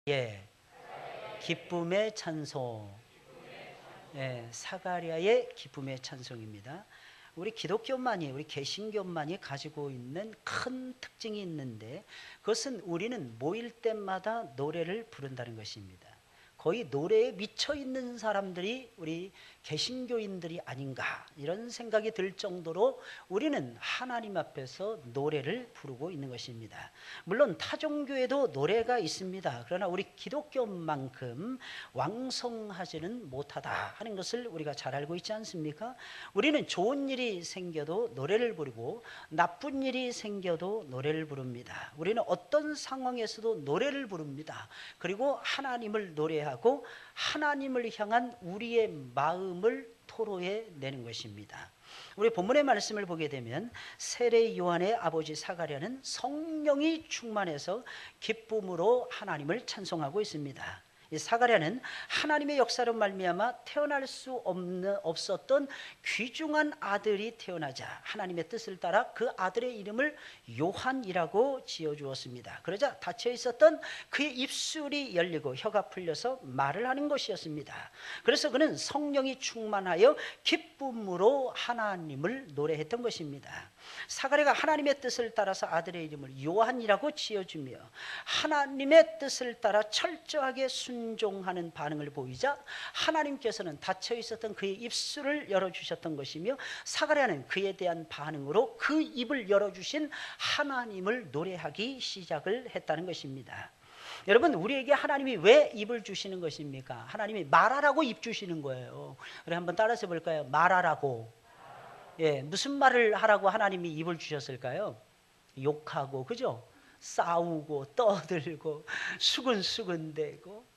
예, 기쁨의 찬송. 예, 사가랴의 기쁨의 찬송입니다. 우리 기독교만이, 우리 개신교만이 가지고 있는 큰 특징이 있는데, 그것은 우리는 모일 때마다 노래를 부른다는 것입니다. 거의 노래에 미쳐 있는 사람들이 우리 개신교인들이 아닌가, 이런 생각이 들 정도로 우리는 하나님 앞에서 노래를 부르고 있는 것입니다. 물론 타종교에도 노래가 있습니다. 그러나 우리 기독교만큼 왕성하지는 못하다 하는 것을 우리가 잘 알고 있지 않습니까? 우리는 좋은 일이 생겨도 노래를 부르고 나쁜 일이 생겨도 노래를 부릅니다. 우리는 어떤 상황에서도 노래를 부릅니다. 그리고 하나님을 노래하고 하나님을 향한 우리의 마음을 토로해 내는 것입니다. 우리 본문의 말씀을 보게 되면 세례 요한의 아버지 사가랴는 성령이 충만해서 기쁨으로 하나님을 찬송하고 있습니다. 이 사가랴는 하나님의 역사로 말미암아 태어날 수 없었던 귀중한 아들이 태어나자 하나님의 뜻을 따라 그 아들의 이름을 요한이라고 지어주었습니다. 그러자 닫혀 있었던 그의 입술이 열리고 혀가 풀려서 말을 하는 것이었습니다. 그래서 그는 성령이 충만하여 기쁨으로 하나님을 노래했던 것입니다. 사가랴가 하나님의 뜻을 따라서 아들의 이름을 요한이라고 지어주며 하나님의 뜻을 따라 철저하게 순종하는 반응을 보이자 하나님께서는 닫혀 있었던 그의 입술을 열어주셨던 것이며, 사가랴는 그에 대한 반응으로 그 입을 열어주신 하나님을 노래하기 시작을 했다는 것입니다. 여러분, 우리에게 하나님이 왜 입을 주시는 것입니까? 하나님이 말하라고 입 주시는 거예요. 우리 한번 따라서 볼까요? 말하라고. 예, 무슨 말을 하라고 하나님이 입을 주셨을까요? 욕하고, 그죠? 싸우고 떠들고 수근수근대고,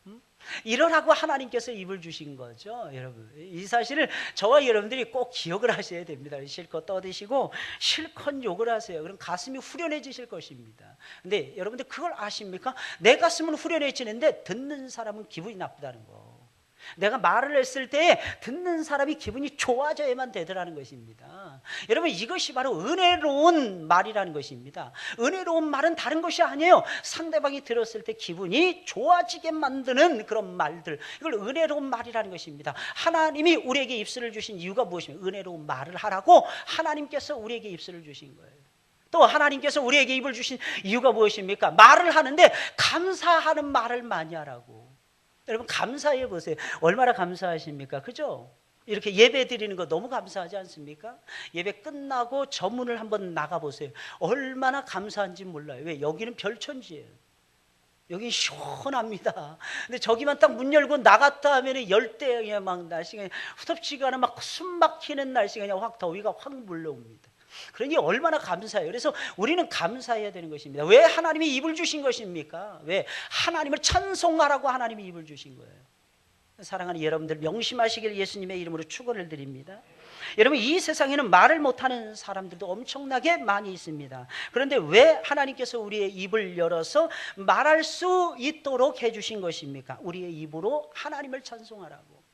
이러라고 하나님께서 입을 주신 거죠. 여러분, 이 사실을 저와 여러분들이 꼭 기억을 하셔야 됩니다. 실컷 떠드시고 실컷 욕을 하세요. 그럼 가슴이 후련해지실 것입니다. 근데 여러분들 그걸 아십니까? 내 가슴은 후련해지는데 듣는 사람은 기분이 나쁘다는 거. 내가 말을 했을 때 듣는 사람이 기분이 좋아져야만 되더라는 것입니다. 여러분, 이것이 바로 은혜로운 말이라는 것입니다. 은혜로운 말은 다른 것이 아니에요. 상대방이 들었을 때 기분이 좋아지게 만드는 그런 말들, 이걸 은혜로운 말이라는 것입니다. 하나님이 우리에게 입술을 주신 이유가 무엇입니까? 은혜로운 말을 하라고 하나님께서 우리에게 입술을 주신 거예요. 또 하나님께서 우리에게 입을 주신 이유가 무엇입니까? 말을 하는데 감사하는 말을 많이 하라고. 여러분, 감사해 보세요. 얼마나 감사하십니까? 그죠? 이렇게 예배 드리는 거 너무 감사하지 않습니까? 예배 끝나고 저문을 한번 나가보세요. 얼마나 감사한지 몰라요. 왜? 여기는 별천지예요. 여기 시원합니다. 근데 저기만 딱 문 열고 나갔다 하면 열대야 막 날씨가 후덥지가 않아 막 숨 막히는 날씨가 그냥 확 더위가 확 물러옵니다. 그러니 얼마나 감사해요. 그래서 우리는 감사해야 되는 것입니다. 왜 하나님이 입을 주신 것입니까? 왜? 하나님을 찬송하라고 하나님이 입을 주신 거예요. 사랑하는 여러분들, 명심하시길 예수님의 이름으로 축원을 드립니다. 여러분, 이 세상에는 말을 못하는 사람들도 엄청나게 많이 있습니다. 그런데 왜 하나님께서 우리의 입을 열어서 말할 수 있도록 해주신 것입니까? 우리의 입으로 하나님을 찬송하라고.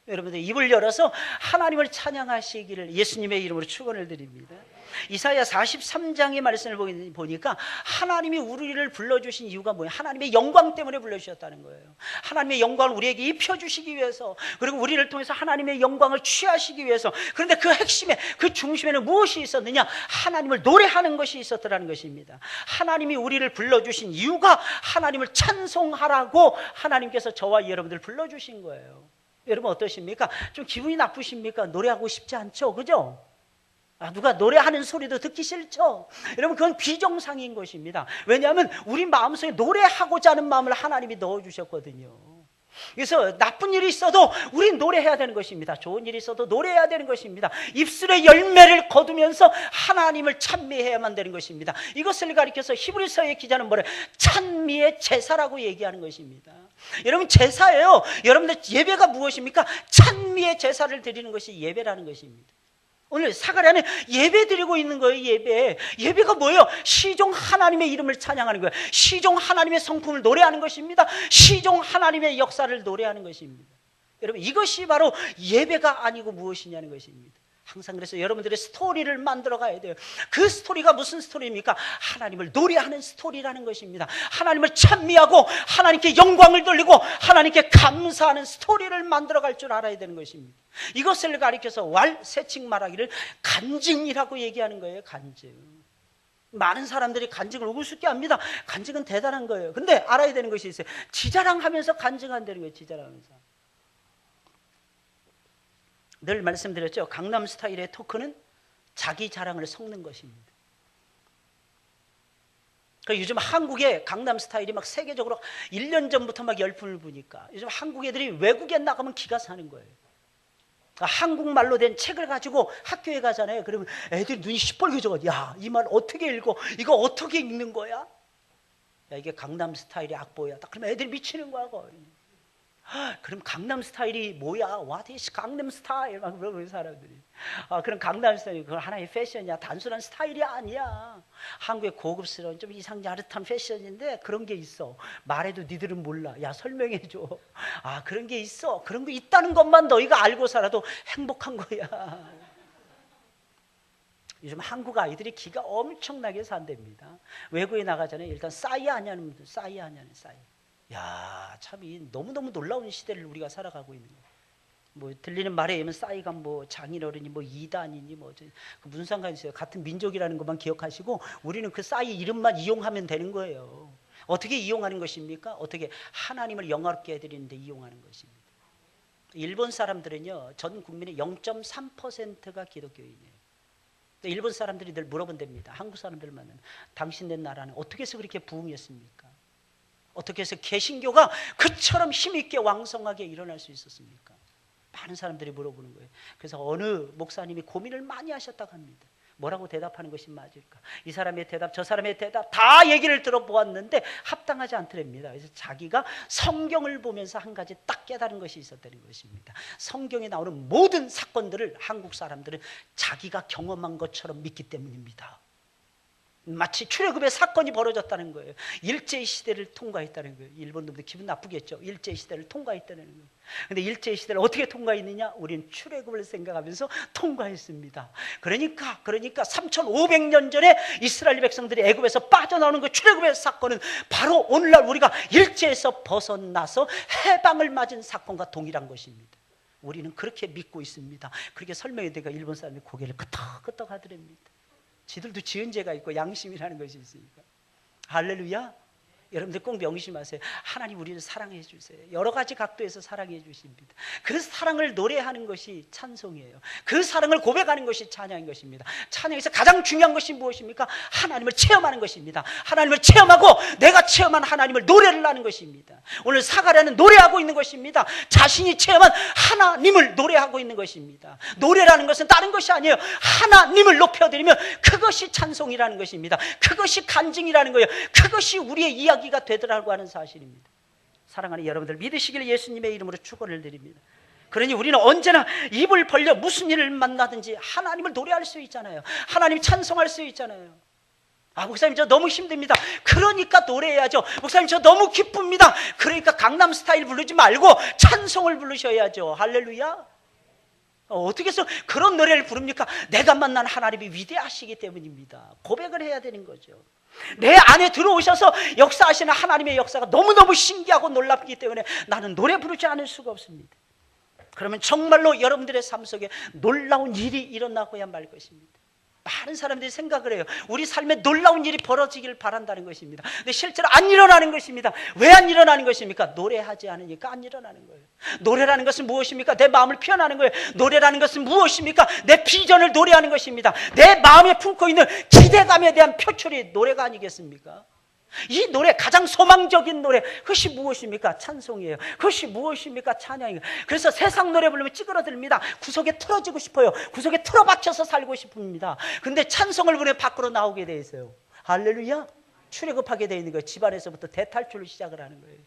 여러분들, 입을 열어서 하나님을 찬양하시기를 예수님의 이름으로 축원을 드립니다. 이사야 43장의 말씀을 보니까 하나님이 우리를 불러주신 이유가 뭐예요? 하나님의 영광 때문에 불러주셨다는 거예요. 하나님의 영광을 우리에게 입혀주시기 위해서, 그리고 우리를 통해서 하나님의 영광을 취하시기 위해서. 그런데 그 핵심에, 그 중심에는 무엇이 있었느냐? 하나님을 노래하는 것이 있었더라는 것입니다. 하나님이 우리를 불러주신 이유가 하나님을 찬송하라고 하나님께서 저와 여러분들 불러주신 거예요. 여러분, 어떠십니까? 좀 기분이 나쁘십니까? 노래하고 싶지 않죠? 그죠? 누가 노래하는 소리도 듣기 싫죠? 여러분, 그건 비정상인 것입니다. 왜냐하면 우리 마음속에 노래하고자 하는 마음을 하나님이 넣어주셨거든요. 그래서 나쁜 일이 있어도 우린 노래해야 되는 것입니다. 좋은 일이 있어도 노래해야 되는 것입니다. 입술의 열매를 거두면서 하나님을 찬미해야만 되는 것입니다. 이것을 가리켜서 히브리서의 기자는 뭐래? 찬미의 제사라고 얘기하는 것입니다. 여러분, 제사예요. 여러분들, 예배가 무엇입니까? 찬미의 제사를 드리는 것이 예배라는 것입니다. 오늘 사가랴는 예배 드리고 있는 거예요. 예배가 뭐예요? 시종 하나님의 이름을 찬양하는 거예요. 시종 하나님의 성품을 노래하는 것입니다. 시종 하나님의 역사를 노래하는 것입니다. 여러분, 이것이 바로 예배가 아니고 무엇이냐는 것입니다. 항상 그래서 여러분들의 스토리를 만들어 가야 돼요. 그 스토리가 무슨 스토리입니까? 하나님을 노래하는 스토리라는 것입니다. 하나님을 찬미하고 하나님께 영광을 돌리고 하나님께 감사하는 스토리를 만들어 갈 줄 알아야 되는 것입니다. 이것을 가리켜서 새칭 말하기를 간증이라고 얘기하는 거예요. 간증. 많은 사람들이 간증을 우습게 합니다. 간증은 대단한 거예요. 근데 알아야 되는 것이 있어요. 지자랑하면서 간증한다는 거예요. 지자랑하면서. 늘 말씀드렸죠. 강남 스타일의 토크는 자기 자랑을 섞는 것입니다. 그러니까 요즘 한국의 강남 스타일이 막 세계적으로 1년 전부터 막 열풍을 부니까 요즘 한국 애들이 외국에 나가면 기가 사는 거예요. 그러니까 한국말로 된 책을 가지고 학교에 가잖아요. 그러면 애들이 눈이 시뻘개져. 야, 이 말 어떻게 읽어? 이거 어떻게 읽는 거야? 야, 이게 강남 스타일의 악보야. 딱 그러면 애들이 미치는 거야. 거의. 그럼 강남 스타일이 뭐야? What is 강남 스타일? 막 물어보는 사람들이. 그럼 강남 스타일이 그건 하나의 패션이야. 단순한 스타일이 아니야. 한국의 고급스러운 좀 이상야릇한 패션인데 그런 게 있어. 말해도 니들은 몰라. 야, 설명해줘. 그런 게 있어. 그런 거 있다는 것만 너희가 알고 살아도 행복한 거야. 요즘 한국 아이들이 기가 엄청나게 산답니다. 외국에 나가잖아요. 일단 싸이 아냐는 분들, 싸이 아냐는 싸이. 야, 참 너무너무 놀라운 시대를 우리가 살아가고 있는 거예요. 뭐 들리는 말에 의하면 싸이가 뭐 장인어른이 뭐 이단이니 뭐 무슨 상관이 있어요. 같은 민족이라는 것만 기억하시고 우리는 그 싸이 이름만 이용하면 되는 거예요. 어떻게 이용하는 것입니까? 어떻게 하나님을 영화롭게 해드리는데 이용하는 것입니다. 일본 사람들은요, 전 국민의 0.3%가 기독교인이에요. 일본 사람들이 늘 물어본답니다. 한국 사람들만 당신네 나라는 어떻게 해서 그렇게 부흥했습니까? 어떻게 해서 개신교가 그처럼 힘있게 왕성하게 일어날 수 있었습니까? 많은 사람들이 물어보는 거예요. 그래서 어느 목사님이 고민을 많이 하셨다고 합니다. 뭐라고 대답하는 것이 맞을까? 이 사람의 대답, 저 사람의 대답 다 얘기를 들어보았는데 합당하지 않더랍니다. 그래서 자기가 성경을 보면서 한 가지 딱 깨달은 것이 있었다는 것입니다. 성경에 나오는 모든 사건들을 한국 사람들은 자기가 경험한 것처럼 믿기 때문입니다. 마치 출애굽의 사건이 벌어졌다는 거예요. 일제시대를 통과했다는 거예요. 일본 놈들 기분 나쁘겠죠. 일제시대를 통과했다는 거예요. 근데 일제시대를 어떻게 통과했느냐? 우리는 출애굽을 생각하면서 통과했습니다. 그러니까 3500년 전에 이스라엘 백성들이 애굽에서 빠져나오는 그 출애굽의 사건은 바로 오늘날 우리가 일제에서 벗어나서 해방을 맞은 사건과 동일한 것입니다. 우리는 그렇게 믿고 있습니다. 그렇게 설명해 드리니까 일본 사람들이 고개를 끄덕끄덕 하더랍니다. 지들도 지은 죄가 있고 양심이라는 것이 있으니까. 할렐루야. 여러분들 꼭 명심하세요. 하나님 우리를 사랑해 주세요. 여러 가지 각도에서 사랑해 주십니다. 그 사랑을 노래하는 것이 찬송이에요. 그 사랑을 고백하는 것이 찬양인 것입니다. 찬양에서 가장 중요한 것이 무엇입니까? 하나님을 체험하는 것입니다. 하나님을 체험하고 내가 체험한 하나님을 노래를 하는 것입니다. 오늘 사가랴는 노래하고 있는 것입니다. 자신이 체험한 하나님을 노래하고 있는 것입니다. 노래라는 것은 다른 것이 아니에요. 하나님을 높여드리면 그것이 찬송이라는 것입니다. 그것이 간증이라는 거예요. 그것이 우리의 이야기가 되더라고 하는 사실입니다. 사랑하는 여러분들, 믿으시길 예수님의 이름으로 축원을 드립니다. 그러니 우리는 언제나 입을 벌려 무슨 일을 만나든지 하나님을 노래할 수 있잖아요. 하나님 찬송할 수 있잖아요. 목사님 저 너무 힘듭니다. 그러니까 노래해야죠. 목사님 저 너무 기쁩니다. 그러니까 강남 스타일 부르지 말고 찬송을 부르셔야죠. 할렐루야. 어떻게 해서 그런 노래를 부릅니까? 내가 만난 하나님이 위대하시기 때문입니다. 고백을 해야 되는 거죠. 내 안에 들어오셔서 역사하시는 하나님의 역사가 너무너무 신기하고 놀랍기 때문에 나는 노래 부르지 않을 수가 없습니다. 그러면 정말로 여러분들의 삶 속에 놀라운 일이 일어나고야 말 것입니다. 많은 사람들이 생각을 해요. 우리 삶에 놀라운 일이 벌어지길 바란다는 것입니다. 근데 실제로 안 일어나는 것입니다. 왜 안 일어나는 것입니까? 노래하지 않으니까 안 일어나는 거예요. 노래라는 것은 무엇입니까? 내 마음을 표현하는 거예요. 노래라는 것은 무엇입니까? 내 비전을 노래하는 것입니다. 내 마음에 품고 있는 기대감에 대한 표출이 노래가 아니겠습니까? 이 노래, 가장 소망적인 노래, 그것이 무엇입니까? 찬송이에요. 그것이 무엇입니까? 찬양이에요. 그래서 세상 노래 부르면 찌그러듭니다. 구석에 틀어지고 싶어요. 구석에 틀어박혀서 살고 싶습니다. 근데 찬송을 부르면 밖으로 나오게 돼 있어요. 할렐루야. 출애굽하게 돼 있는 거예요. 집안에서부터 대탈출을 시작을 하는 거예요.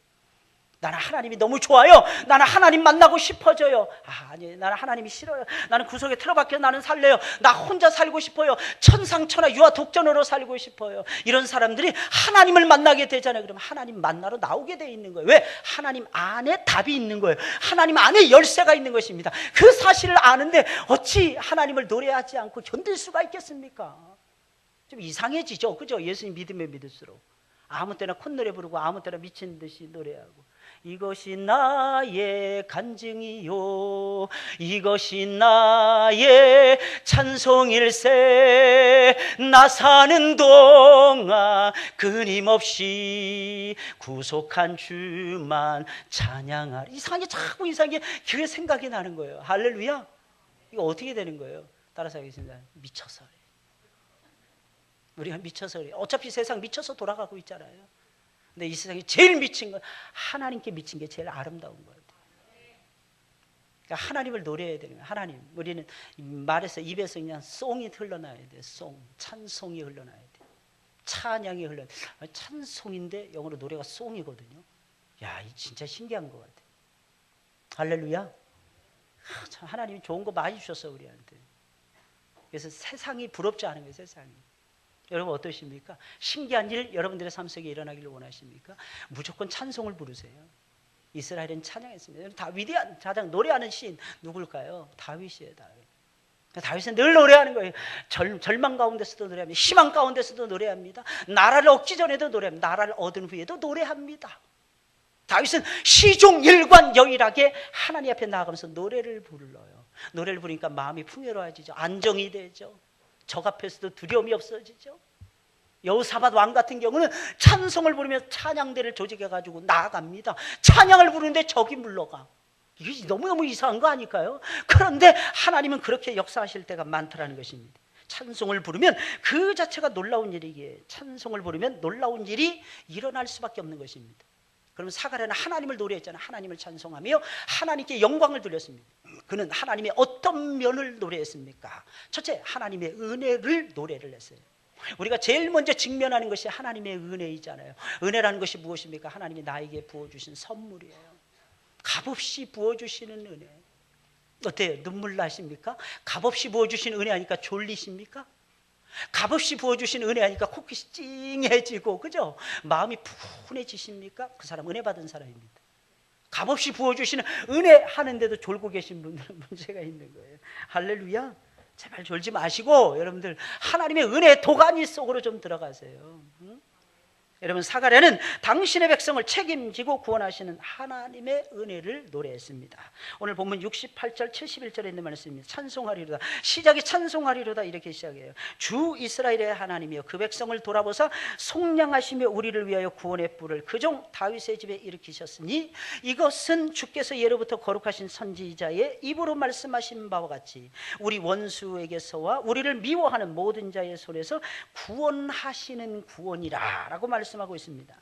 나는 하나님이 너무 좋아요. 나는 하나님 만나고 싶어져요. 아니, 나는 하나님이 싫어요. 나는 구석에 틀어박혀 나는 살래요. 나 혼자 살고 싶어요. 천상천하 유아 독전으로 살고 싶어요. 이런 사람들이 하나님을 만나게 되잖아요. 그럼 하나님 만나러 나오게 돼 있는 거예요. 왜? 하나님 안에 답이 있는 거예요. 하나님 안에 열쇠가 있는 것입니다. 그 사실을 아는데 어찌 하나님을 노래하지 않고 견딜 수가 있겠습니까? 좀 이상해지죠. 그죠? 예수님 믿으면 믿을수록 아무 때나 콧노래 부르고 아무 때나 미친 듯이 노래하고, 이것이 나의 간증이요, 이것이 나의 찬송일세, 나 사는 동안 끊임없이 구속한 주만 찬양하리. 이상하게 자꾸 이상하게 그게 생각이 나는 거예요. 할렐루야. 이거 어떻게 되는 거예요? 따라서 하겠습니다. 미쳐서. 우리가 미쳐서 그래요. 어차피 세상 미쳐서 돌아가고 있잖아요. 근데 이 세상에 제일 미친 건 하나님께 미친 게 제일 아름다운 거예요. 그러니까 하나님을 노래해야 되는 거예요. 하나님, 우리는 말에서 입에서 그냥 송이 흘러나야 돼요. 송, 찬송이 흘러나야 돼요. 찬양이 흘러나야 돼요. 찬송인데 영어로 노래가 송이거든요. 야, 이 진짜 신기한 것 같아요. 할렐루야. 참 하나님이 좋은 거 많이 주셨어 우리한테. 그래서 세상이 부럽지 않은 거예요. 세상이. 여러분 어떠십니까? 신기한 일 여러분들의 삶 속에 일어나기를 원하십니까? 무조건 찬송을 부르세요. 이스라엘은 찬양했습니다. 다 위대한 가장 노래하는 시인 누굴까요? 다윗이에요. 다윗은 늘 노래하는 거예요. 절망 가운데서도 노래합니다. 희망 가운데서도 노래합니다. 나라를 얻기 전에도 노래합니다. 나라를 얻은 후에도 노래합니다. 다윗은 시종 일관여일하게 하나님 앞에 나아가면서 노래를 불러요. 노래를 부르니까 마음이 풍요로워지죠. 안정이 되죠. 적 앞에서도 두려움이 없어지죠. 여호사밧 왕 같은 경우는 찬송을 부르며 찬양대를 조직해가지고 나아갑니다. 찬양을 부르는데 적이 물러가. 이게 너무너무 이상한 거 아닐까요? 그런데 하나님은 그렇게 역사하실 때가 많더라는 것입니다. 찬송을 부르면 그 자체가 놀라운 일이기에 찬송을 부르면 놀라운 일이 일어날 수밖에 없는 것입니다. 그러면 사가랴는 하나님을 노래했잖아요. 하나님을 찬송하며 하나님께 영광을 돌렸습니다. 그는 하나님의 어떤 면을 노래했습니까? 첫째, 하나님의 은혜를 노래를 했어요. 우리가 제일 먼저 직면하는 것이 하나님의 은혜이잖아요. 은혜라는 것이 무엇입니까? 하나님이 나에게 부어주신 선물이에요. 값없이 부어주시는 은혜. 어때요? 눈물 나십니까? 값없이 부어주신 은혜 하니까 졸리십니까? 값없이 부어주신 은혜 하니까 코끝이 찡해지고, 그죠? 마음이 푸근해지십니까? 그 사람 은혜 받은 사람입니다. 값없이 부어주시는 은혜 하는데도 졸고 계신 분들은 문제가 있는 거예요. 할렐루야. 제발 졸지 마시고 여러분들 하나님의 은혜 도가니 속으로 좀 들어가세요. 응? 여러분, 사가랴는 당신의 백성을 책임지고 구원하시는 하나님의 은혜를 노래했습니다. 오늘 본문 68절 71절에 있는 말씀입니다. 찬송하리로다. 시작이 찬송하리로다 이렇게 시작해요. 주 이스라엘의 하나님이여 그 백성을 돌아보사 속량하시며 우리를 위하여 구원의 뿔을 그 종 다윗의 집에 일으키셨으니 이것은 주께서 예로부터 거룩하신 선지자의 입으로 말씀하신 바와 같이 우리 원수에게서와 우리를 미워하는 모든 자의 손에서 구원하시는 구원이라 라고 말씀하고 있습니다.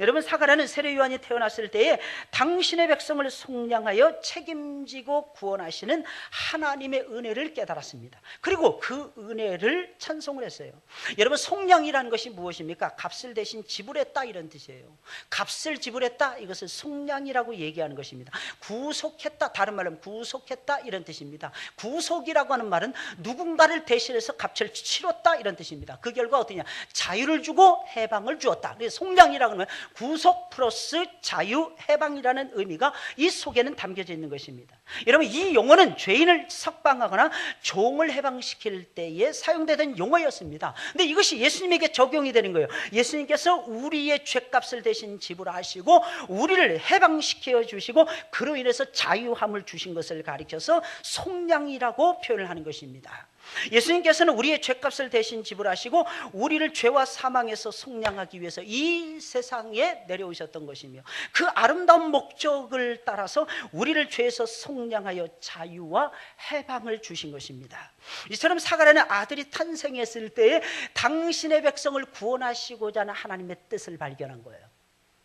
여러분, 사가랴는 세례 요한이 태어났을 때에 당신의 백성을 속량하여 책임지고 구원하시는 하나님의 은혜를 깨달았습니다. 그리고 그 은혜를 찬송을 했어요. 여러분, 속량이라는 것이 무엇입니까? 값을 대신 지불했다 이런 뜻이에요. 값을 지불했다, 이것을 속량이라고 얘기하는 것입니다. 구속했다, 다른 말로 하면 구속했다 이런 뜻입니다. 구속이라고 하는 말은 누군가를 대신해서 값을 치렀다 이런 뜻입니다. 그 결과 어떠냐? 자유를 주고 해방을 주었다. 그래서 속량이라고 하는 구속 플러스 자유, 해방이라는 의미가 이 속에는 담겨져 있는 것입니다. 여러분, 이 용어는 죄인을 석방하거나 종을 해방시킬 때에 사용되던 용어였습니다. 근데 이것이 예수님에게 적용이 되는 거예요. 예수님께서 우리의 죄값을 대신 지불하시고 우리를 해방시켜 주시고 그로 인해서 자유함을 주신 것을 가리켜서 속량이라고 표현을 하는 것입니다. 예수님께서는 우리의 죄값을 대신 지불하시고 우리를 죄와 사망에서 속량하기 위해서 이 세상에 내려오셨던 것이며 그 아름다운 목적을 따라서 우리를 죄에서 속량하여 자유와 해방을 주신 것입니다. 이처럼 사가랴는 아들이 탄생했을 때에 당신의 백성을 구원하시고자 하는 하나님의 뜻을 발견한 거예요.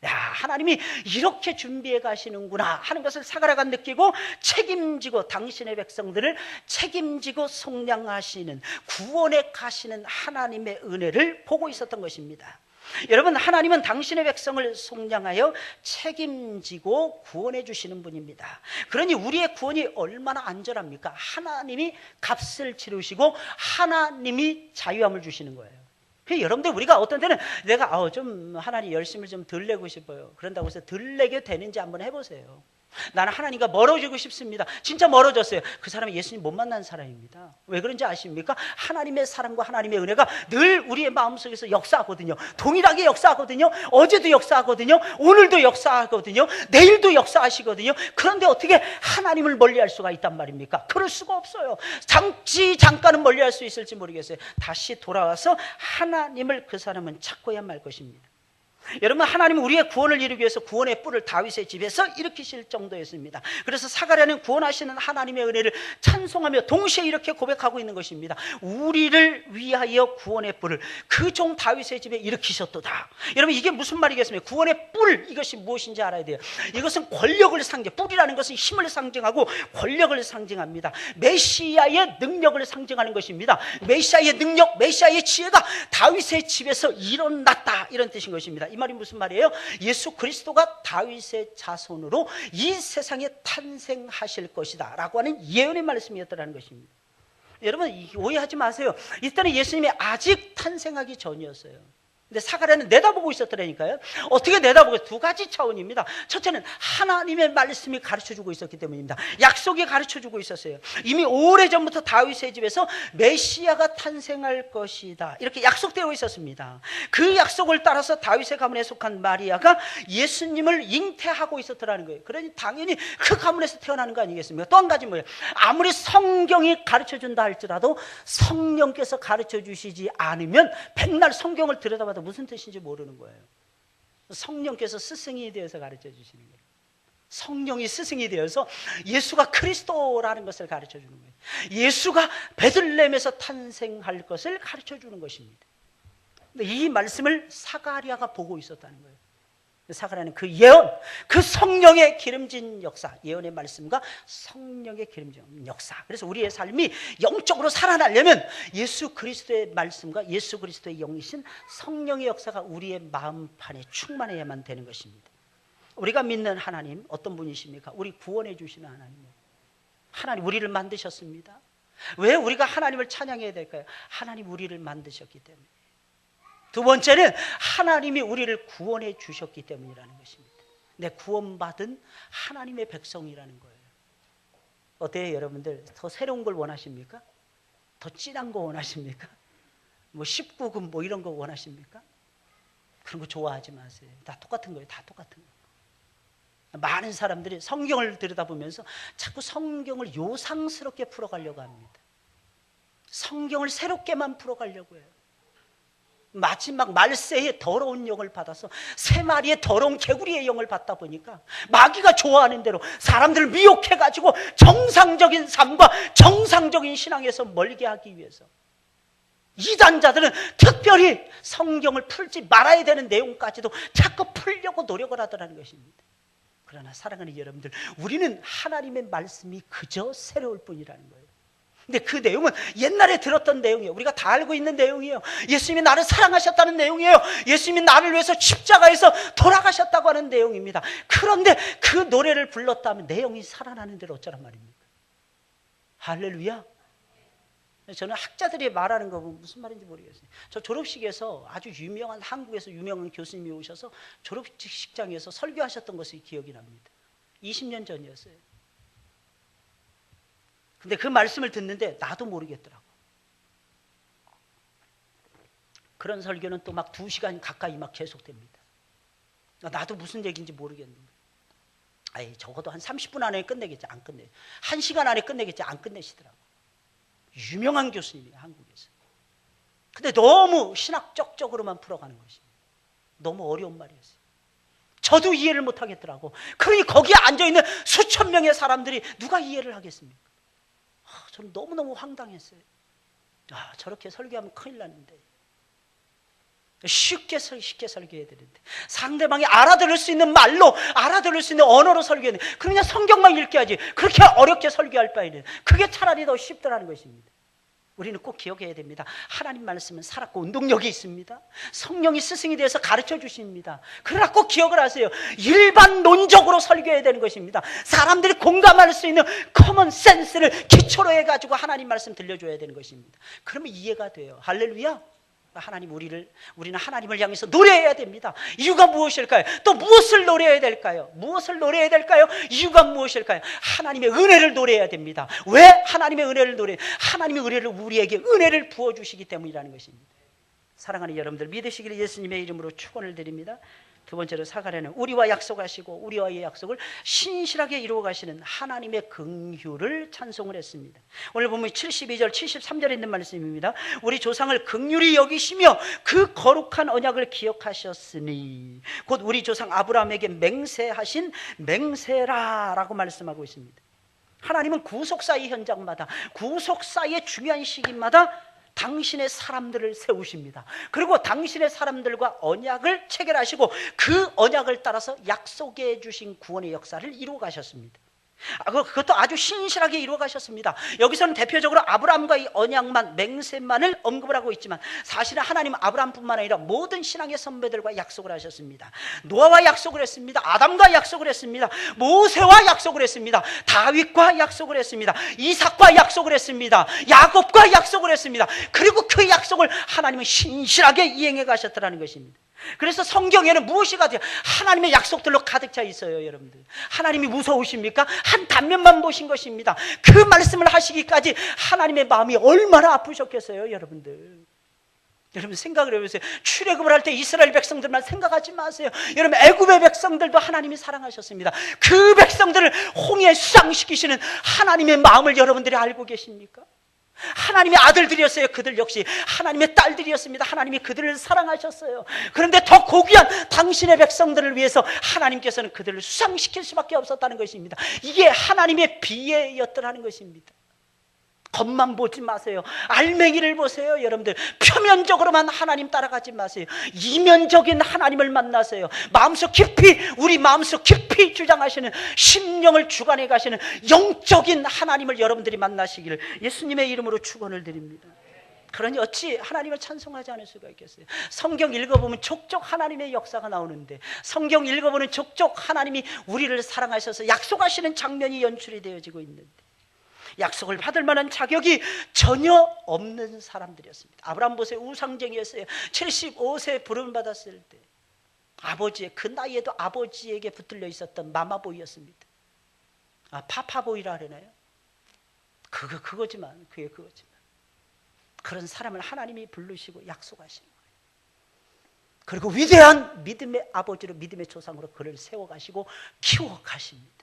야, 하나님이 이렇게 준비해 가시는구나 하는 것을 사가랴가 느끼고 책임지고 당신의 백성들을 책임지고 속량하시는 구원에 가시는 하나님의 은혜를 보고 있었던 것입니다. 여러분, 하나님은 당신의 백성을 속량하여 책임지고 구원해 주시는 분입니다. 그러니 우리의 구원이 얼마나 안전합니까? 하나님이 값을 치르시고 하나님이 자유함을 주시는 거예요. 여러분들, 우리가 어떤 때는 내가 좀 하나님 열심을 좀 덜 내고 싶어요. 그런다고 해서 덜 내게 되는지 한번 해보세요. 나는 하나님과 멀어지고 싶습니다. 진짜 멀어졌어요. 그 사람이 예수님 못 만난 사람입니다. 왜 그런지 아십니까? 하나님의 사랑과 하나님의 은혜가 늘 우리의 마음속에서 역사하거든요. 동일하게 역사하거든요. 어제도 역사하거든요. 오늘도 역사하거든요. 내일도 역사하시거든요. 그런데 어떻게 하나님을 멀리할 수가 있단 말입니까? 그럴 수가 없어요. 잠깐은 멀리할 수 있을지 모르겠어요. 다시 돌아와서 하나님을 그 사람은 찾고야 말 것입니다. 여러분, 하나님은 우리의 구원을 이루기 위해서 구원의 뿔을 다윗의 집에서 일으키실 정도였습니다. 그래서 사가랴는 구원하시는 하나님의 은혜를 찬송하며 동시에 이렇게 고백하고 있는 것입니다. 우리를 위하여 구원의 뿔을 그 종 다윗의 집에 일으키셨도다. 여러분, 이게 무슨 말이겠습니까? 구원의 뿔, 이것이 무엇인지 알아야 돼요. 이것은 권력을 뿔이라는 것은 힘을 상징하고 권력을 상징합니다. 메시아의 능력을 상징하는 것입니다. 메시아의 능력, 메시아의 지혜가 다윗의 집에서 일어났다, 이런 뜻인 것입니다. 이 말이 무슨 말이에요? 예수 그리스도가 다윗의 자손으로 이 세상에 탄생하실 것이다 라고 하는 예언의 말씀이었다는 것입니다. 여러분, 오해하지 마세요. 이때는 예수님이 아직 탄생하기 전이었어요. 근데 사가랴는 내다보고 있었더라니까요. 어떻게 내다보고? 두 가지 차원입니다. 첫째는 하나님의 말씀이 가르쳐주고 있었기 때문입니다. 약속이 가르쳐주고 있었어요. 이미 오래전부터 다윗의 집에서 메시아가 탄생할 것이다, 이렇게 약속되어 있었습니다. 그 약속을 따라서 다윗의 가문에 속한 마리아가 예수님을 잉태하고 있었더라는 거예요. 그러니 당연히 그 가문에서 태어나는 거 아니겠습니까? 또 한 가지 뭐예요? 아무리 성경이 가르쳐준다 할지라도 성령께서 가르쳐주시지 않으면 백날 성경을 들여다봐도 무슨 뜻인지 모르는 거예요. 성령께서 스승이 되어서 가르쳐 주시는 거예요. 성령이 스승이 되어서 예수가 그리스도라는 것을 가르쳐 주는 거예요. 예수가 베들레헴에서 탄생할 것을 가르쳐 주는 것입니다. 이 말씀을 사가랴가 보고 있었다는 거예요. 사가랴는 그 예언, 그 성령의 기름진 역사, 예언의 말씀과 성령의 기름진 역사. 그래서 우리의 삶이 영적으로 살아나려면 예수 그리스도의 말씀과 예수 그리스도의 영이신 성령의 역사가 우리의 마음판에 충만해야만 되는 것입니다. 우리가 믿는 하나님 어떤 분이십니까? 우리 구원해 주시는 하나님이에요. 하나님 우리를 만드셨습니다. 왜 우리가 하나님을 찬양해야 될까요? 하나님 우리를 만드셨기 때문에. 두 번째는 하나님이 우리를 구원해 주셨기 때문이라는 것입니다. 내 구원받은 하나님의 백성이라는 거예요. 어때요, 여러분들? 더 새로운 걸 원하십니까? 더 진한 거 원하십니까? 19금 이런 거 원하십니까? 그런 거 좋아하지 마세요. 다 똑같은 거예요. 다 똑같은 거. 많은 사람들이 성경을 들여다보면서 자꾸 성경을 요상스럽게 풀어가려고 합니다. 성경을 새롭게만 풀어가려고 해요. 마지막 말세의 더러운 영을 받아서 세 마리의 더러운 개구리의 영을 받다 보니까 마귀가 좋아하는 대로 사람들을 미혹해가지고 정상적인 삶과 정상적인 신앙에서 멀게 하기 위해서 이단자들은 특별히 성경을 풀지 말아야 되는 내용까지도 자꾸 풀려고 노력을 하더라는 것입니다. 그러나 사랑하는 여러분들, 우리는 하나님의 말씀이 그저 새로울 뿐이라는 거예요. 근데 그 내용은 옛날에 들었던 내용이에요. 우리가 다 알고 있는 내용이에요. 예수님이 나를 사랑하셨다는 내용이에요. 예수님이 나를 위해서 십자가에서 돌아가셨다고 하는 내용입니다. 그런데 그 노래를 불렀다면 내용이 살아나는 대로 어쩌란 말입니까? 할렐루야. 저는 학자들이 말하는 거 보면 무슨 말인지 모르겠어요. 저 졸업식에서 아주 유명한, 한국에서 유명한 교수님이 오셔서 졸업식장에서 설교하셨던 것이 기억이 납니다. 20년 전이었어요. 근데 그 말씀을 듣는데 나도 모르겠더라고. 그런 설교는 또 막 2시간 가까이 막 계속됩니다. 나도 무슨 얘기인지 모르겠는데, 적어도 한 30분 안에 끝내겠지. 안 끝내. 1시간 안에 끝내겠지. 안 끝내시더라고. 유명한 교수님이에요, 한국에서. 근데 너무 신학적으로만 풀어가는 것입니다. 너무 어려운 말이었어요. 저도 이해를 못 하겠더라고. 그러니 거기에 앉아있는 수천 명의 사람들이 누가 이해를 하겠습니까? 저는 너무너무 황당했어요. 저렇게 설교하면 큰일 나는데, 쉽게 설교해야 되는데, 상대방이 알아들을 수 있는 말로, 알아들을 수 있는 언어로 설교해야 되는데, 그냥 성경만 읽게 하지. 그렇게 어렵게 설교할 바에는 그게 차라리 더 쉽더라는 것입니다. 우리는 꼭 기억해야 됩니다. 하나님 말씀은 살았고 운동력이 있습니다. 성령이 스승이 되어서 가르쳐 주십니다. 그러나 꼭 기억을 하세요. 일반론적으로 설교해야 되는 것입니다. 사람들이 공감할 수 있는 커먼 센스를 기초로 해가지고 하나님 말씀 들려줘야 되는 것입니다. 그러면 이해가 돼요. 할렐루야. 우리는 하나님을 향해서 노래해야 됩니다. 이유가 무엇일까요? 또 무엇을 노래해야 될까요? 무엇을 노래해야 될까요? 이유가 무엇일까요? 하나님의 은혜를 노래해야 됩니다. 왜 하나님의 은혜를 노래해요? 하나님의 은혜를 우리에게 은혜를 부어주시기 때문이라는 것입니다. 사랑하는 여러분들, 믿으시기를 예수님의 이름으로 축원을 드립니다. 두 번째로 사가랴는 우리와 약속하시고 우리와의 약속을 신실하게 이루어 가시는 하나님의 긍휼을 찬송을 했습니다. 오늘 보면 72절 73절에 있는 말씀입니다. 우리 조상을 긍휼히 여기시며 그 거룩한 언약을 기억하셨으니 곧 우리 조상 아브라함에게 맹세하신 맹세라라고 말씀하고 있습니다. 하나님은 구속사의 현장마다, 구속사의 중요한 시기마다 당신의 사람들을 세우십니다. 그리고 당신의 사람들과 언약을 체결하시고 그 언약을 따라서 약속해 주신 구원의 역사를 이루어 가셨습니다. 그것도 아주 신실하게 이루어 가셨습니다. 여기서는 대표적으로 아브라함과의 언약만, 맹세만을 언급을 하고 있지만 사실은 하나님은 아브라함뿐만 아니라 모든 신앙의 선배들과 약속을 하셨습니다. 노아와 약속을 했습니다. 아담과 약속을 했습니다. 모세와 약속을 했습니다. 다윗과 약속을 했습니다. 이삭과 약속을 했습니다. 야곱과 약속을 했습니다. 그리고 그 약속을 하나님은 신실하게 이행해 가셨더라는 것입니다. 그래서 성경에는 무엇이 가득, 하나님의 약속들로 가득 차 있어요. 여러분들, 하나님이 무서우십니까? 한 단면만 보신 것입니다. 그 말씀을 하시기까지 하나님의 마음이 얼마나 아프셨겠어요. 여러분 생각을 해보세요. 출애굽을 할 때 이스라엘 백성들만 생각하지 마세요. 여러분, 애굽의 백성들도 하나님이 사랑하셨습니다. 그 백성들을 홍해에 수상시키시는 하나님의 마음을 여러분들이 알고 계십니까? 하나님의 아들들이었어요. 그들 역시 하나님의 딸들이었습니다. 하나님이 그들을 사랑하셨어요. 그런데 더 고귀한 당신의 백성들을 위해서 하나님께서는 그들을 수상시킬 수밖에 없었다는 것입니다. 이게 하나님의 비애였더라는 것입니다. 겉만 보지 마세요. 알맹이를 보세요. 여러분들, 표면적으로만 하나님 따라가지 마세요. 이면적인 하나님을 만나세요. 마음속 깊이, 우리 마음속 깊이 주장하시는, 심령을 주관해 가시는 영적인 하나님을 여러분들이 만나시기를 예수님의 이름으로 축원을 드립니다. 그러니 어찌 하나님을 찬송하지 않을 수가 있겠어요? 성경 읽어보면 족족 하나님의 역사가 나오는데, 성경 읽어보면 족족 하나님이 우리를 사랑하셔서 약속하시는 장면이 연출이 되어지고 있는데, 약속을 받을 만한 자격이 전혀 없는 사람들이었습니다. 아브라함 보세요. 우상쟁이였어요. 75세 부름 받았을 때 아버지의, 그 나이에도 아버지에게 붙들려 있었던 마마보이였습니다. 파파보이라 그러나요? 그거지만 그런 사람을 하나님이 부르시고 약속하시는 거예요. 그리고 위대한 믿음의 아버지로, 믿음의 조상으로 그를 세워가시고 키워가십니다.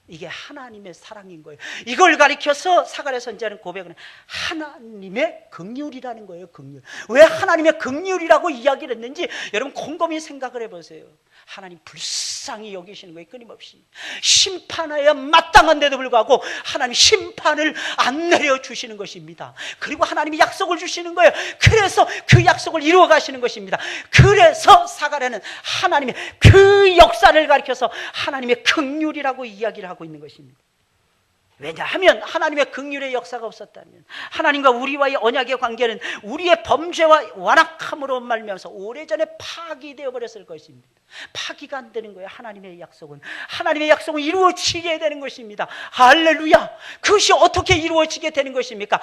이게 하나님의 사랑인 거예요. 이걸 가리켜서 사가랴 선지자는 고백은 하나님의 긍휼이라는 거예요. 긍휼. 왜 하나님의 긍휼이라고 이야기를 했는지 여러분 곰곰이 생각을 해보세요. 하나님 불쌍히 여기시는 거예요. 끊임없이 심판해야 마땅한데도 불구하고 하나님 심판을 안 내려주시는 것입니다. 그리고 하나님이 약속을 주시는 거예요. 그래서 그 약속을 이루어 가시는 것입니다. 그래서 사가랴는 하나님의 그 역사를 가리켜서 하나님의 긍휼이라고 이야기를 하고 있는 것입니다. 왜냐하면 하나님의 긍휼의 역사가 없었다면, 하나님과 우리와의 언약의 관계는 우리의 범죄와 완악함으로 말미암아서 오래전에 파기되어 버렸을 것입니다. 파기가 안 되는 거예요. 하나님의 약속은 이루어지게 되는 것입니다. 할렐루야. 그것이 어떻게 이루어지게 되는 것입니까?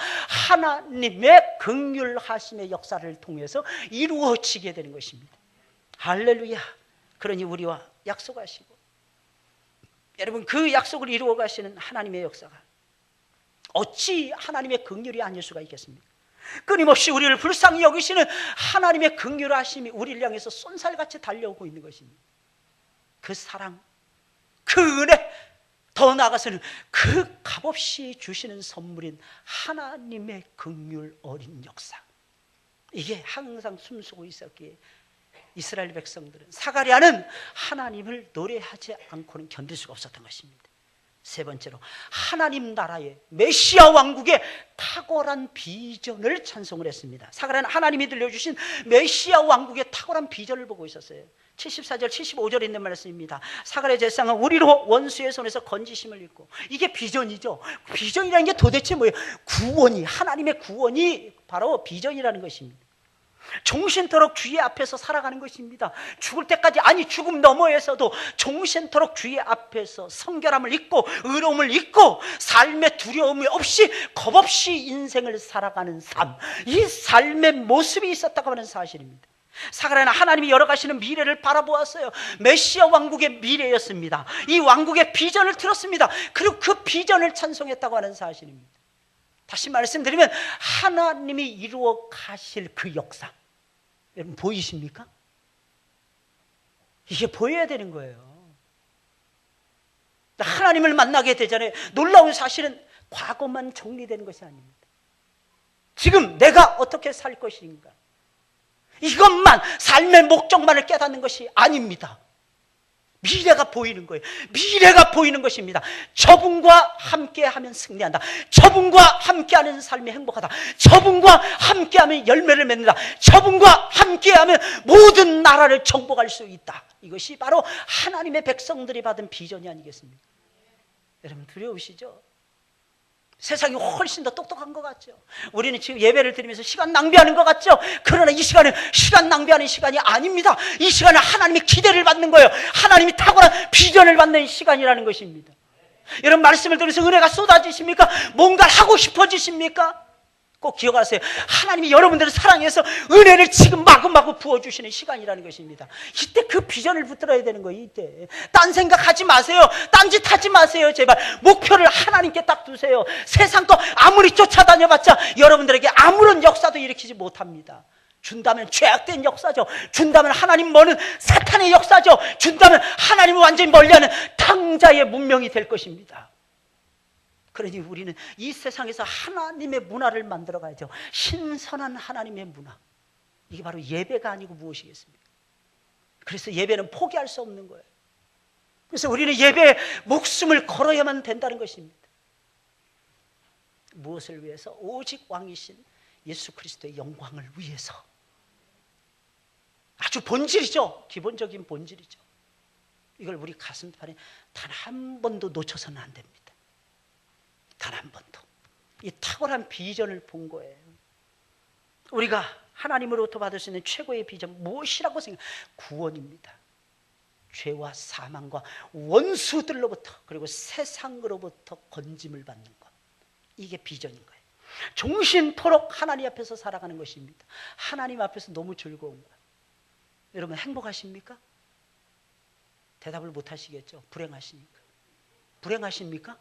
하나님의 긍휼하심의 역사를 통해서 이루어지게 되는 것입니다. 할렐루야. 그러니 우리와 약속하시고, 여러분, 그 약속을 이루어 가시는 하나님의 역사가 어찌 하나님의 긍휼이 아닐 수가 있겠습니까? 끊임없이 우리를 불쌍히 여기시는 하나님의 긍휼하심이 우리를 향해서 쏜살같이 달려오고 있는 것입니다. 그 사랑, 그 은혜, 더 나아가서는 그 값없이 주시는 선물인 하나님의 긍휼 어린 역사, 이게 항상 숨쉬고 있었기에 이스라엘 백성들은, 사가랴는 하나님을 노래하지 않고는 견딜 수가 없었던 것입니다. 세 번째로 하나님 나라의 메시아 왕국의 탁월한 비전을 찬송을 했습니다. 사가랴는 하나님이 들려주신 메시아 왕국의 탁월한 비전을 보고 있었어요. 74절 75절에 있는 말씀입니다. 사가랴 제사장은 우리로 원수의 손에서 건지심을 입고, 이게 비전이죠. 비전이라는 게 도대체 뭐예요? 구원이, 하나님의 구원이 바로 비전이라는 것입니다. 종신토록 주의 앞에서 살아가는 것입니다. 죽을 때까지, 아니 죽음 너머에서도 종신토록 주의 앞에서 성결함을 잊고 의로움을 잊고 삶의 두려움이 없이 겁 없이 인생을 살아가는 삶, 이 삶의 모습이 있었다고 하는 사실입니다. 사가랴는 하나님이 열어가시는 미래를 바라보았어요. 메시아 왕국의 미래였습니다. 이 왕국의 비전을 들었습니다. 그리고 그 비전을 찬송했다고 하는 사실입니다. 다시 말씀드리면 하나님이 이루어 가실 그 역사, 여러분 보이십니까? 이게 보여야 되는 거예요. 하나님을 만나게 되잖아요. 놀라운 사실은 과거만 정리되는 것이 아닙니다. 지금 내가 어떻게 살 것인가, 이것만, 삶의 목적만을 깨닫는 것이 아닙니다. 미래가 보이는 거예요. 미래가 보이는 것입니다. 저분과 함께하면 승리한다. 저분과 함께하는 삶이 행복하다. 저분과 함께하면 열매를 맺는다. 저분과 함께하면 모든 나라를 정복할 수 있다. 이것이 바로 하나님의 백성들이 받은 비전이 아니겠습니까? 여러분 두려우시죠? 세상이 훨씬 더 똑똑한 것 같죠? 우리는 지금 예배를 드리면서 시간 낭비하는 것 같죠? 그러나 이 시간은 시간 낭비하는 시간이 아닙니다. 이 시간은 하나님의 기대를 받는 거예요. 하나님이 탁월한 비전을 받는 시간이라는 것입니다. 여러분 말씀을 들으면서 은혜가 쏟아지십니까? 뭔가를 하고 싶어지십니까? 꼭 기억하세요. 하나님이 여러분들을 사랑해서 은혜를 지금 마구마구 부어주시는 시간이라는 것입니다. 이때 그 비전을 붙들어야 되는 거예요. 이때 딴 생각하지 마세요. 딴짓 하지 마세요. 제발 목표를 하나님께 딱 두세요. 세상 거 아무리 쫓아다녀봤자 여러분들에게 아무런 역사도 일으키지 못합니다. 준다면 죄악된 역사죠. 준다면 하나님 머는 사탄의 역사죠. 준다면 하나님을 완전히 멀리하는 탕자의 문명이 될 것입니다. 그러니 우리는 이 세상에서 하나님의 문화를 만들어 가야죠. 신선한 하나님의 문화. 이게 바로 예배가 아니고 무엇이겠습니까? 그래서 예배는 포기할 수 없는 거예요. 그래서 우리는 예배에 목숨을 걸어야만 된다는 것입니다. 무엇을 위해서? 오직 왕이신 예수 그리스도의 영광을 위해서. 아주 본질이죠. 기본적인 본질이죠. 이걸 우리 가슴판에 단 한 번도 놓쳐서는 안 됩니다. 단 한 번도. 이 탁월한 비전을 본 거예요. 우리가 하나님으로부터 받을 수 있는 최고의 비전 무엇이라고 생각해요? 구원입니다. 죄와 사망과 원수들로부터, 그리고 세상으로부터 건짐을 받는 것. 이게 비전인 거예요. 종신토록 하나님 앞에서 살아가는 것입니다. 하나님 앞에서 너무 즐거운 거예요. 여러분 행복하십니까? 대답을 못 하시겠죠? 불행하시니까. 불행하십니까?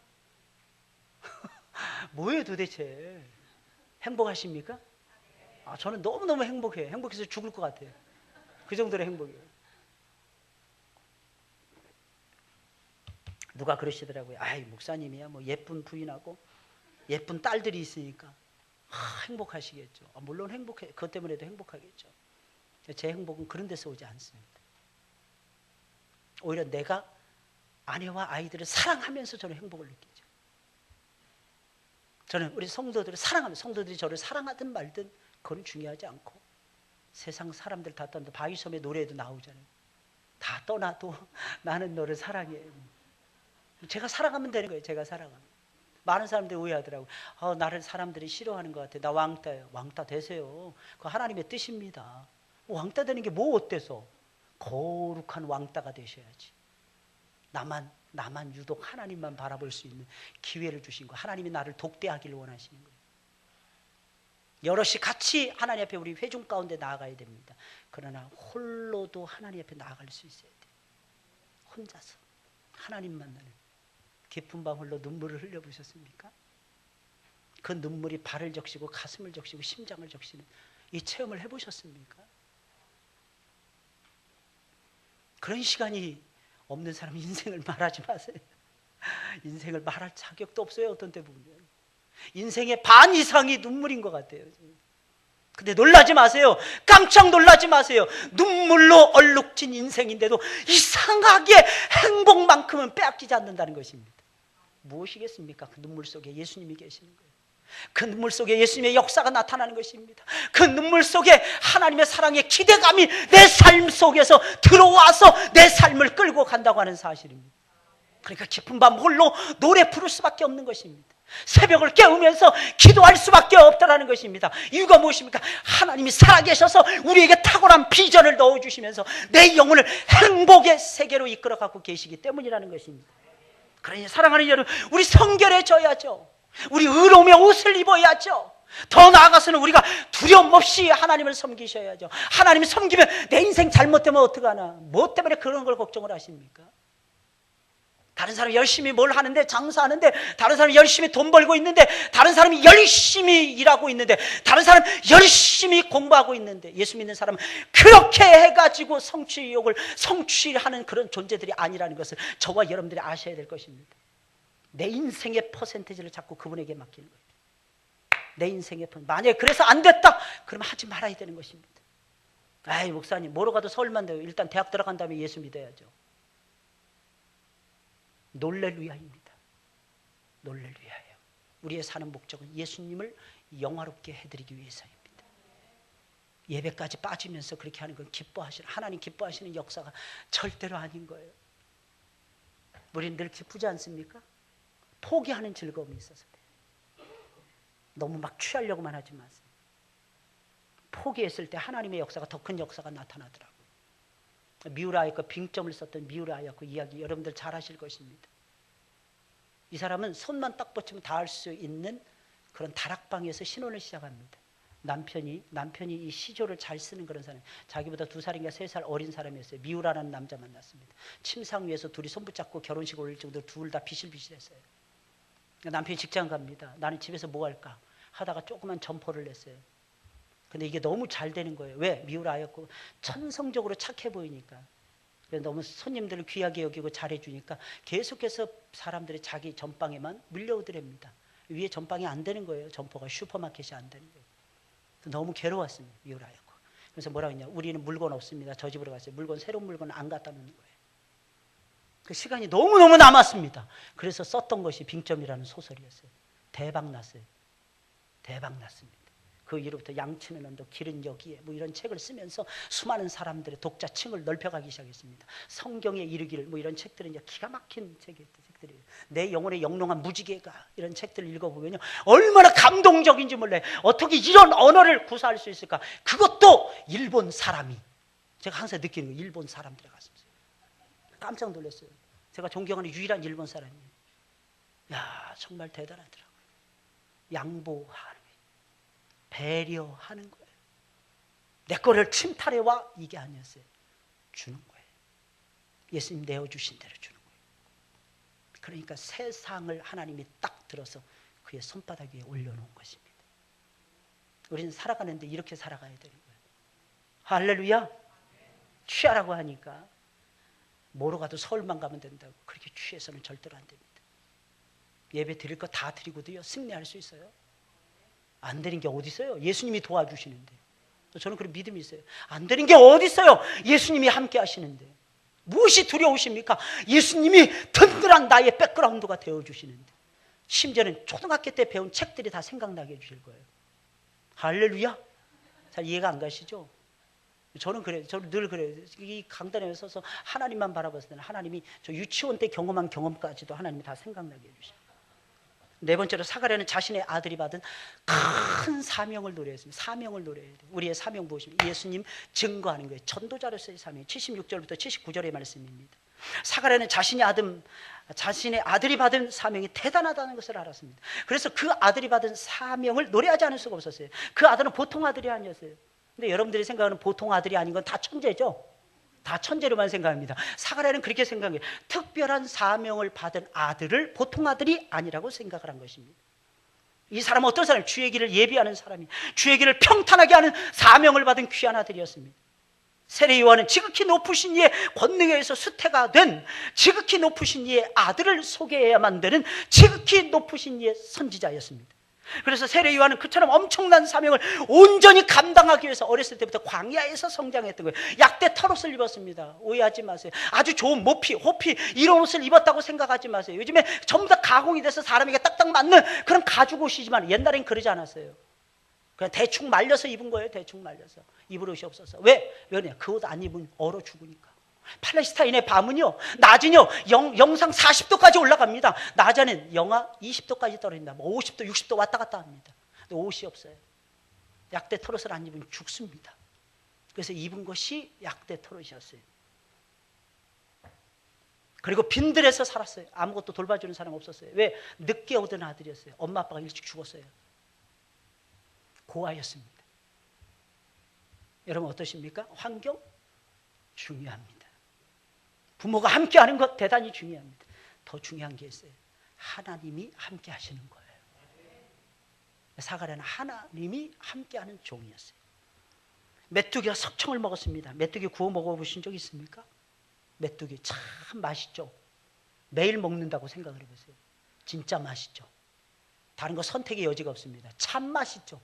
뭐예요 도대체? 행복하십니까? 아, 저는 너무너무 행복해요. 행복해서 죽을 것 같아요. 그 정도로 행복해요. 누가 그러시더라고요. 아이 목사님이야 뭐 예쁜 부인하고 예쁜 딸들이 있으니까 행복하시겠죠. 물론 행복해. 그것 때문에도 행복하겠죠. 제 행복은 그런 데서 오지 않습니다. 오히려 내가 아내와 아이들을 사랑하면서 저는 행복을 느끼죠. 저는 우리 성도들을 사랑하면, 성도들이 저를 사랑하든 말든 그건 중요하지 않고, 세상 사람들 다 떠나도 바위섬의 노래에도 나오잖아요. 다 떠나도 나는 너를 사랑해. 제가 사랑하면 되는 거예요. 제가 사랑하면. 많은 사람들이 오해하더라고요. 나를 사람들이 싫어하는 것 같아. 나 왕따예요. 왕따 되세요. 그거 하나님의 뜻입니다. 왕따 되는 게 뭐 어때서? 거룩한 왕따가 되셔야지. 나만 유독 하나님만 바라볼 수 있는 기회를 주신 거. 하나님이 나를 독대하기를 원하시는 거예요. 여럿이 같이 하나님 앞에 우리 회중 가운데 나아가야 됩니다. 그러나 홀로도 하나님 앞에 나아갈 수 있어야 돼요. 혼자서 하나님 만나는 깊은 밤 홀로 눈물을 흘려보셨습니까? 그 눈물이 발을 적시고 가슴을 적시고 심장을 적시는 이 체험을 해보셨습니까? 그런 시간이 없는 사람 인생을 말하지 마세요. 인생을 말할 자격도 없어요. 어떤 때 보면 인생의 반 이상이 눈물인 것 같아요. 근데 놀라지 마세요. 깜짝 놀라지 마세요. 눈물로 얼룩진 인생인데도 이상하게 행복만큼은 빼앗기지 않는다는 것입니다. 무엇이겠습니까? 그 눈물 속에 예수님이 계시는 거예요. 그 눈물 속에 예수님의 역사가 나타나는 것입니다. 그 눈물 속에 하나님의 사랑의 기대감이 내 삶 속에서 들어와서 내 삶을 끌고 간다고 하는 사실입니다. 그러니까 깊은 밤 홀로 노래 부를 수밖에 없는 것입니다. 새벽을 깨우면서 기도할 수밖에 없다는 것입니다. 이유가 무엇입니까? 하나님이 살아계셔서 우리에게 탁월한 비전을 넣어주시면서 내 영혼을 행복의 세계로 이끌어가고 계시기 때문이라는 것입니다. 그러니 사랑하는 여러분, 우리 성결해져야죠. 우리 의로움의 옷을 입어야죠. 더 나아가서는 우리가 두려움 없이 하나님을 섬기셔야죠. 하나님을 섬기면 내 인생 잘못되면 어떡하나, 뭐 때문에 그런 걸 걱정을 하십니까? 다른 사람이 열심히 뭘 하는데, 장사하는데, 다른 사람이 열심히 돈 벌고 있는데, 다른 사람이 열심히 일하고 있는데, 다른 사람이 열심히 공부하고 있는데, 예수 믿는 사람은 그렇게 해가지고 성취욕을 성취하는 그런 존재들이 아니라는 것을 저와 여러분들이 아셔야 될 것입니다. 내 인생의 퍼센테이지를 자꾸 그분에게 맡기는 거예요. 내 인생의 만약에 그래서 안 됐다, 그러면 하지 말아야 되는 것입니다. 아이, 목사님 뭐로 가도 서울만 돼요. 일단 대학 들어간 다음에 예수 믿어야죠. 놀렐루야입니다. 놀렐루야예요. 우리의 사는 목적은 예수님을 영화롭게 해드리기 위해서입니다. 예배까지 빠지면서 그렇게 하는 건 기뻐하시는, 하나님 기뻐하시는 역사가 절대로 아닌 거예요. 우리는 늘 기쁘지 않습니까? 포기하는 즐거움이 있어서 돼요. 너무 막 취하려고만 하지 마세요. 포기했을 때 하나님의 역사가 더 큰 역사가 나타나더라고요. 미우라야코, 빙점을 썼던 미우라야코 이야기 여러분들 잘 아실 것입니다. 이 사람은 손만 딱 뻗치면 다 할 수 있는 그런 다락방에서 신혼을 시작합니다. 남편이 이 시조를 잘 쓰는 그런 사람, 자기보다 2살인가 3살 어린 사람이었어요. 미우라라는 남자 만났습니다. 침상 위에서 둘이 손붙잡고 결혼식 올릴 정도로 둘 다 비실비실했어요. 남편이 직장 갑니다. 나는 집에서 뭐 할까 하다가 조그만 점포를 냈어요. 근데 이게 너무 잘 되는 거예요. 왜? 미우라였고 천성적으로 착해 보이니까. 너무 손님들을 귀하게 여기고 잘해주니까 계속해서 사람들이 자기 전방에만 물려오더랍니다. 위에 전방이 안 되는 거예요. 점포가 슈퍼마켓이 안 되는 거예요. 너무 괴로웠습니다. 미우라였고. 그래서 뭐라고 했냐, 우리는 물건 없습니다. 저 집으로 갔어요. 새로운 물건 안 갖다 놓는 거예요. 그 시간이 너무너무 남았습니다. 그래서 썼던 것이 빙점이라는 소설이었어요. 대박 났어요. 대박 났습니다. 그 이후부터 양치는 언덕, 길은 여기에 뭐 이런 책을 쓰면서 수많은 사람들의 독자층을 넓혀가기 시작했습니다. 성경에 이르기를 뭐 이런 책들은 이제 기가 막힌 책들이에요. 내 영혼의 영롱한 무지개가 이런 책들을 읽어보면요, 얼마나 감동적인지 몰라요. 어떻게 이런 언어를 구사할 수 있을까? 그것도 일본 사람이, 제가 항상 느끼는 거, 일본 사람들의 가슴에서 깜짝 놀랐어요. 제가 존경하는 유일한 일본 사람이에요. 야, 정말 대단하더라고요. 양보하는 거예요. 배려하는 거예요. 내 거를 침탈해와 이게 아니었어요. 주는 거예요. 예수님 내어주신 대로 주는 거예요. 그러니까 세상을 하나님이 딱 들어서 그의 손바닥 위에 올려놓은 것입니다. 우리는 살아가는데 이렇게 살아가야 되는 거예요. 할렐루야. 취하라고 하니까 뭐로 가도 서울만 가면 된다고, 그렇게 취해서는 절대로 안 됩니다. 예배 드릴 거 다 드리고도요, 승리할 수 있어요? 안 되는 게 어디 있어요? 예수님이 도와주시는데. 저는 그런 믿음이 있어요. 안 되는 게 어디 있어요? 예수님이 함께 하시는데. 무엇이 두려우십니까? 예수님이 든든한 나의 백그라운드가 되어주시는데. 심지어는 초등학교 때 배운 책들이 다 생각나게 해주실 거예요. 할렐루야. 잘 이해가 안 가시죠? 저는 그래요. 저는 늘 그래요. 이 강단에 서서 하나님만 바라봤을 때는 하나님이 저 유치원 때 경험한 경험까지도 하나님이 다 생각나게 해주십니다. 네 번째로 사가랴는 자신의 아들이 받은 큰 사명을 노래했습니다. 사명을 노래해야 돼요. 우리의 사명 무엇입니까? 예수님 증거하는 거예요. 전도자로서의 사명. 76절부터 79절의 말씀입니다. 사가랴는 자신의 아들이 받은 사명이 대단하다는 것을 알았습니다. 그래서 그 아들이 받은 사명을 노래하지 않을 수가 없었어요. 그 아들은 보통 아들이 아니었어요. 근데 여러분들이 생각하는 보통 아들이 아닌 건 다 천재죠. 다 천재로만 생각합니다. 사가랴는 그렇게 생각해요. 특별한 사명을 받은 아들을 보통 아들이 아니라고 생각을 한 것입니다. 이 사람은 어떤 사람이에요? 주의 길을 예비하는 사람이, 주의 길을 평탄하게 하는 사명을 받은 귀한 아들이었습니다. 세례 요한은 지극히 높으신 이의 권능에 의해서 수태가 된 지극히 높으신 이의 아들을 소개해야만 되는 지극히 높으신 이의 선지자였습니다. 그래서 세례 요한은 그처럼 엄청난 사명을 온전히 감당하기 위해서 어렸을 때부터 광야에서 성장했던 거예요. 약대 털옷을 입었습니다. 오해하지 마세요. 아주 좋은 모피, 호피 이런 옷을 입었다고 생각하지 마세요. 요즘에 전부 다 가공이 돼서 사람에게 딱딱 맞는 그런 가죽 옷이지만 옛날엔 그러지 않았어요. 그냥 대충 말려서 입은 거예요. 대충 말려서. 입을 옷이 없어서. 왜? 왜냐? 그 옷 안 입으면 얼어 죽으니까. 팔레스타인의 밤은요, 낮은요, 영상 40도까지 올라갑니다. 낮에는 영하 20도까지 떨어집니다. 50도, 60도 왔다 갔다 합니다. 근데 옷이 없어요. 약대 털옷을 안 입으면 죽습니다. 그래서 입은 것이 약대 털옷이었어요. 그리고 빈들에서 살았어요. 아무것도 돌봐주는 사람 없었어요. 왜? 늦게 오던 아들이었어요. 엄마 아빠가 일찍 죽었어요. 고아였습니다. 여러분 어떠십니까? 환경 중요합니다. 부모가 함께 하는 것 대단히 중요합니다. 더 중요한 게 있어요. 하나님이 함께 하시는 거예요. 사가랴는 하나님이 함께 하는 종이었어요. 메뚜기가 석청을 먹었습니다. 메뚜기 구워 먹어보신 적 있습니까? 메뚜기 참 맛있죠. 매일 먹는다고 생각을 해보세요. 진짜 맛있죠. 다른 거 선택의 여지가 없습니다. 참 맛있죠.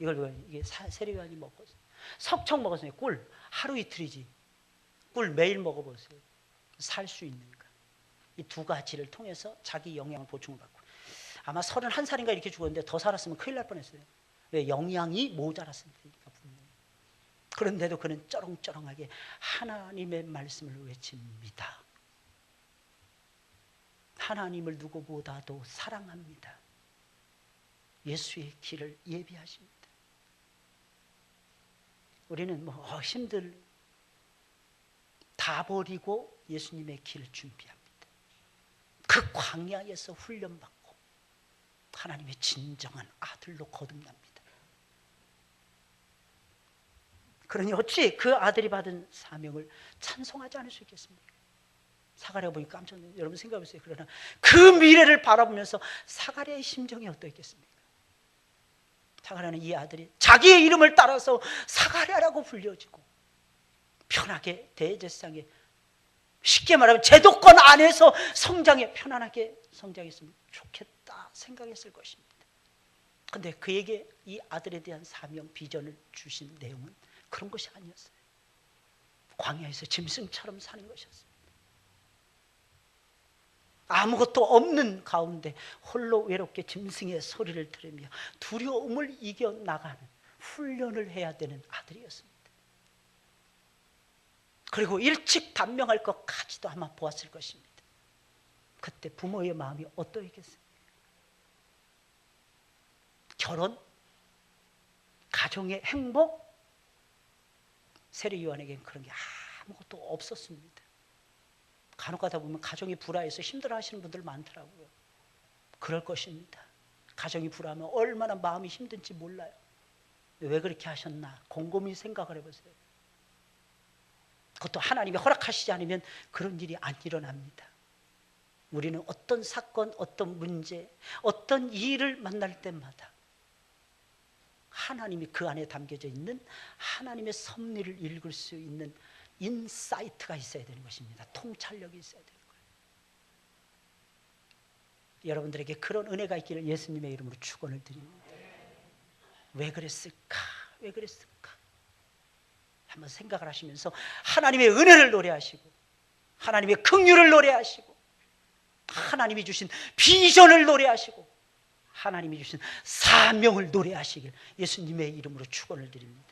이게 세례 요한이 먹었어요. 석청 먹었어요. 꿀 하루 이틀이지. 꿀 매일 먹어보세요. 살 수 있는가? 이 두 가지를 통해서 자기 영양을 보충을 받고, 아마 31살인가 이렇게 죽었는데 더 살았으면 큰일 날 뻔했어요. 왜? 영양이 모자랐으니까 분명히. 그런데도 그는 쩌렁쩌렁하게 하나님의 말씀을 외칩니다. 하나님을 누구보다도 사랑합니다. 예수의 길을 예비하십니다. 우리는 힘들 다 버리고 예수님의 길을 준비합니다. 그 광야에서 훈련받고 하나님의 진정한 아들로 거듭납니다. 그러니 어찌 그 아들이 받은 사명을 찬송하지 않을 수 있겠습니까? 사가랴가 보니까 깜짝 놀랐어요. 여러분 생각해보세요. 그러나 그 미래를 바라보면서 사가랴의 심정이 어떠했겠습니까? 사가랴는 이 아들이 자기의 이름을 따라서 사가랴라고 불려지고 편하게 대제사장에, 쉽게 말하면 제도권 안에서 성장해 편안하게 성장했으면 좋겠다 생각했을 것입니다. 그런데 그에게 이 아들에 대한 사명 비전을 주신 내용은 그런 것이 아니었어요. 광야에서 짐승처럼 사는 것이었습니다. 아무것도 없는 가운데 홀로 외롭게 짐승의 소리를 들으며 두려움을 이겨나가는 훈련을 해야 되는 아들이었습니다. 그리고 일찍 단명할 것까지도 아마 보았을 것입니다. 그때 부모의 마음이 어떠했겠습니까? 결혼, 가정의 행복, 세례 요한에게는 그런 게 아무것도 없었습니다. 간혹 가다 보면 가정이 불화해서 힘들어하시는 분들 많더라고요. 그럴 것입니다. 가정이 불화하면 얼마나 마음이 힘든지 몰라요. 왜 그렇게 하셨나 곰곰이 생각을 해보세요. 그것도 하나님이 허락하시지 않으면 그런 일이 안 일어납니다. 우리는 어떤 사건, 어떤 문제, 어떤 일을 만날 때마다 하나님이 그 안에 담겨져 있는 하나님의 섭리를 읽을 수 있는 인사이트가 있어야 되는 것입니다. 통찰력이 있어야 되는 거예요. 여러분들에게 그런 은혜가 있기를 예수님의 이름으로 축원을 드립니다. 왜 그랬을까? 왜 그랬을까? 한번 생각을 하시면서 하나님의 은혜를 노래하시고 하나님의 긍휼을 노래하시고 하나님이 주신 비전을 노래하시고 하나님이 주신 사명을 노래하시길 예수님의 이름으로 축원을 드립니다.